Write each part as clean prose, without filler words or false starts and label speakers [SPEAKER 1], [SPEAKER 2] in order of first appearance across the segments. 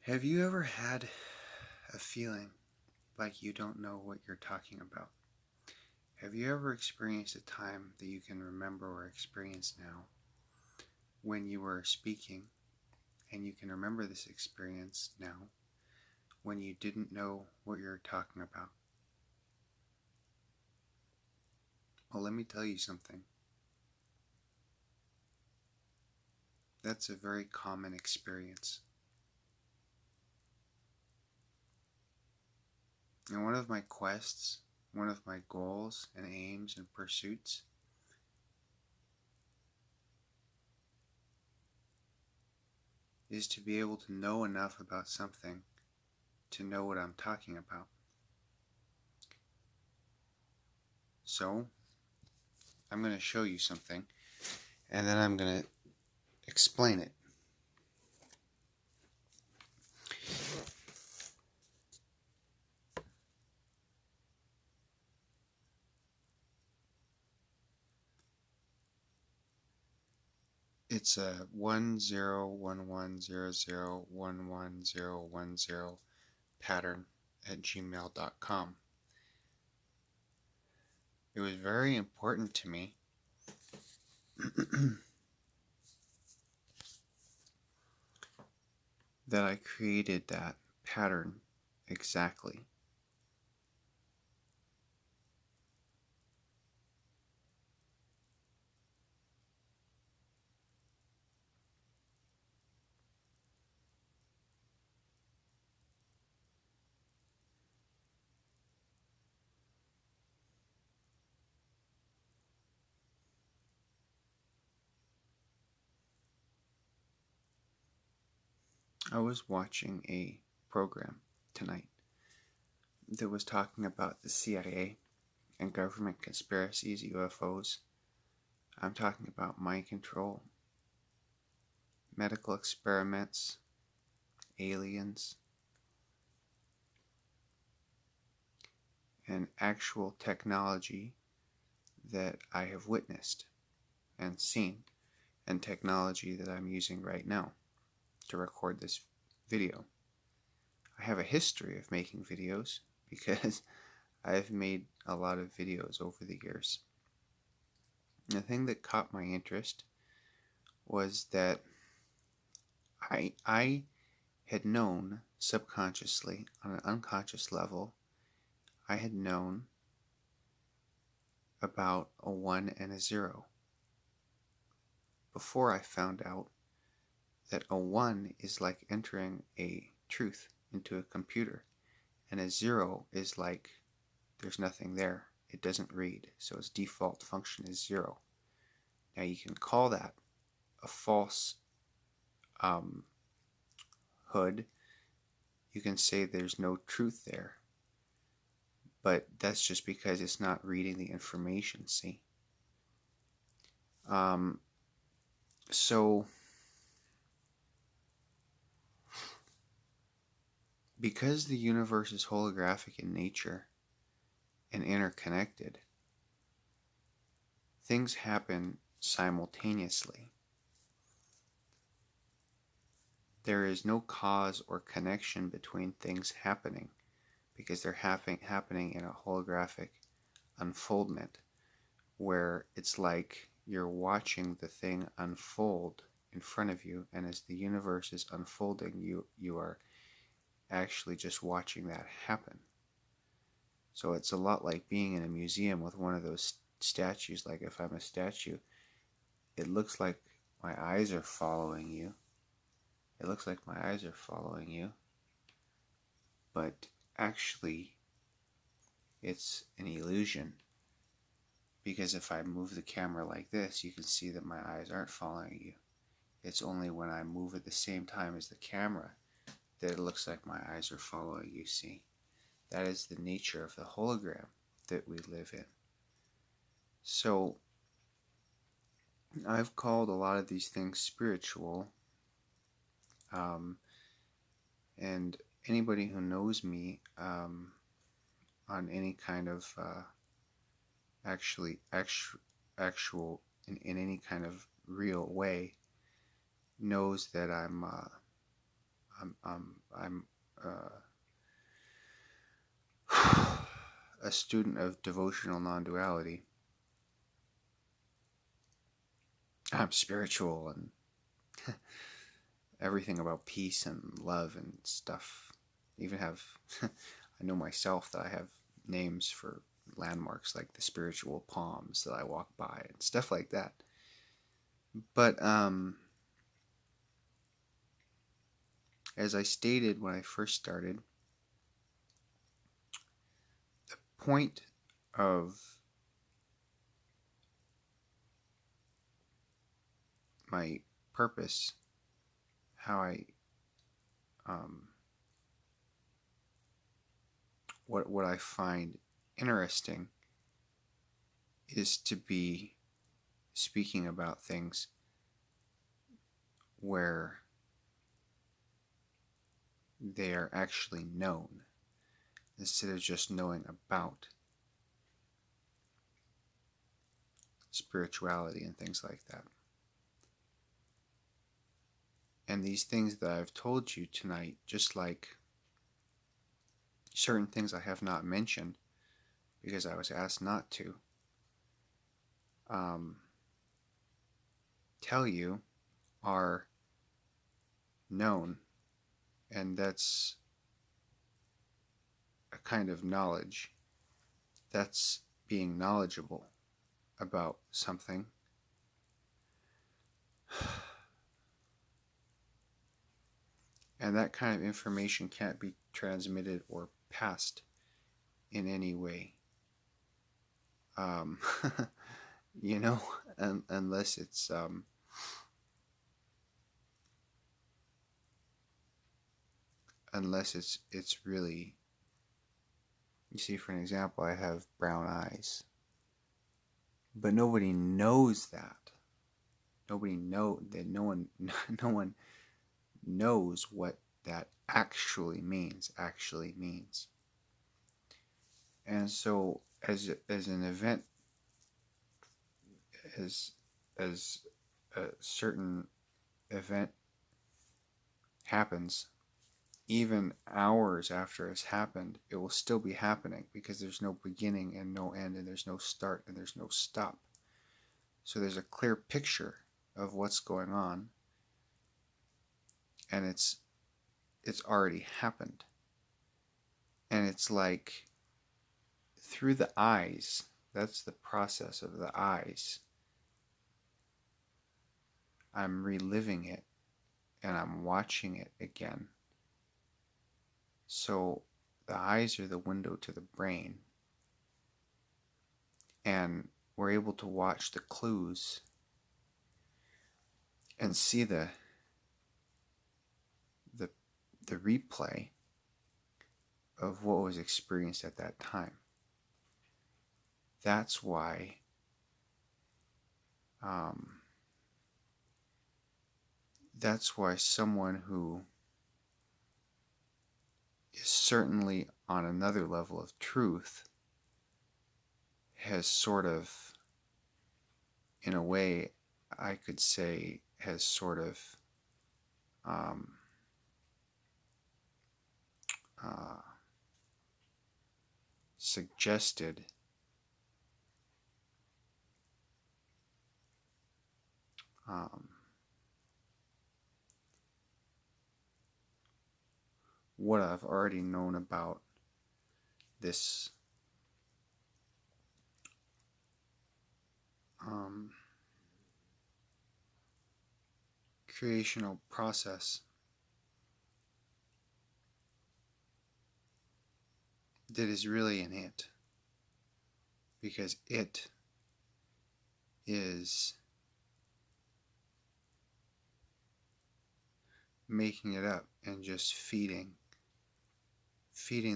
[SPEAKER 1] Have you ever had a feeling like you don't know what you're talking about? Have you ever experienced a time that you can remember or experience now when you were speaking, and you can remember this experience now when you didn't know what you were talking about? Well, let me tell you something. That's a very common experience. And one of my quests, one of my goals and aims and pursuits is to be able to know enough about something to know what I'm talking about. So, I'm going to show you something, and then I'm going to explain it. It's a 101100111010 pattern at gmail.com. It was very important to me that I created that pattern exactly. I was watching a program tonight that was talking about the CIA and government conspiracies, UFOs. I'm talking about mind control, medical experiments, aliens, and actual technology that I have witnessed and seen, and technology that I'm using right now to record this video. I have a history of making videos because I've made a lot of videos over the years. And the thing that caught my interest was that I had known subconsciously, on an unconscious level, I had known about a 1 and a 0 before I found out that a 1 is like entering a truth into a computer, and a 0 is like there's nothing there. It doesn't read, so its default function is 0. Now you can call that a false hood. You can say there's no truth there, but that's just because it's not reading the information, see? So because the universe is holographic in nature and interconnected, things happen simultaneously. There is no cause or connection between things happening because they're happening in a holographic unfoldment where it's like you're watching the thing unfold in front of you, and as the universe is unfolding, you are actually just watching that happen. So it's a lot like being in a museum with one of those statues. Like if I'm a statue, it looks like my eyes are following you. It looks like my eyes are following you, but actually it's an illusion, because if I move the camera like this, you can see that my eyes aren't following you. It's only when I move at the same time as the camera that it looks like my eyes are following you, see? That is the nature of the hologram that we live in. So I've called a lot of these things spiritual, and anybody who knows me on any kind of actual in any kind of real way knows that I'm I'm a student of devotional non-duality. I'm spiritual and everything about peace and love and stuff. Even have, I know myself that I have names for landmarks like the spiritual palms that I walk by and stuff like that. But as I stated when I first started, the point of my purpose, how I what I find interesting is to be speaking about things where they are actually known instead of just knowing about spirituality and things like that. And these things that I've told you tonight, just like certain things I have not mentioned because I was asked not to, tell you are known, and that's a kind of knowledge. That's being knowledgeable about something. And that kind of information can't be transmitted or passed in any way. You know, unless it's it's really, you see, for an example, I have brown eyes, but nobody knows that. Nobody know that no one no one knows what that actually means. And so as an event, as a certain event happens, even hours after it's happened, it will still be happening because there's no beginning and no end, and there's no start and there's no stop. So there's a clear picture of what's going on, and it's already happened. And it's like through the eyes, that's the process of the eyes. I'm reliving it and I'm watching it again. So the eyes are the window to the brain, and we're able to watch the clues and see the replay of what was experienced at that time. That's why someone who is certainly on another level of truth has sort of, in a way, I could say, has sort of suggested what I've already known about this creational process that is really an it, because it is making it up and just feeding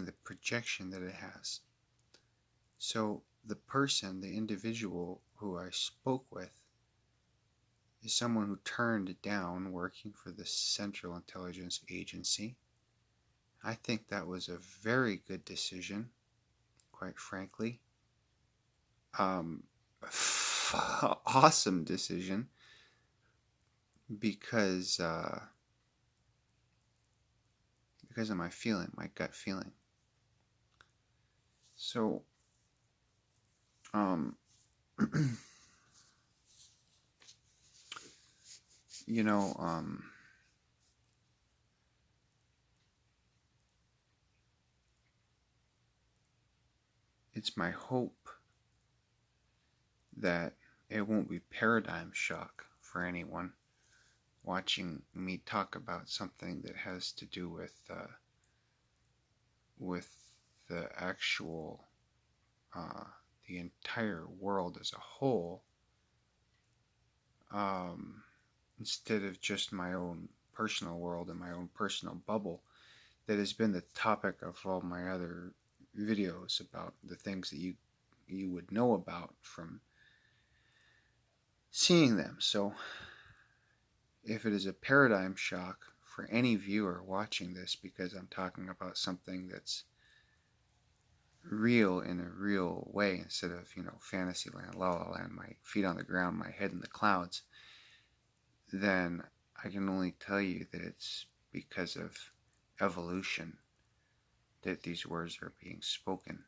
[SPEAKER 1] the projection that it has. So the person, the individual who I spoke with, is someone who turned down working for the Central Intelligence Agency. I think that was a very good decision, quite frankly. Awesome decision, because because of my feeling, my gut feeling. So, you know, it's my hope that it won't be paradigm shock for anyone watching me talk about something that has to do with the actual the entire world as a whole, um, instead of just my own personal world and my own personal bubble that has been the topic of all my other videos about the things that you would know about from seeing them. So if it is a paradigm shock for any viewer watching this because I'm talking about something that's real in a real way instead of, fantasy land, la la land, my feet on the ground, my head in the clouds, then I can only tell you that it's because of evolution that these words are being spoken.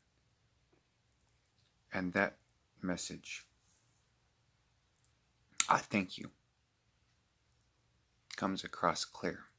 [SPEAKER 1] And that message, I thank you, comes across clear.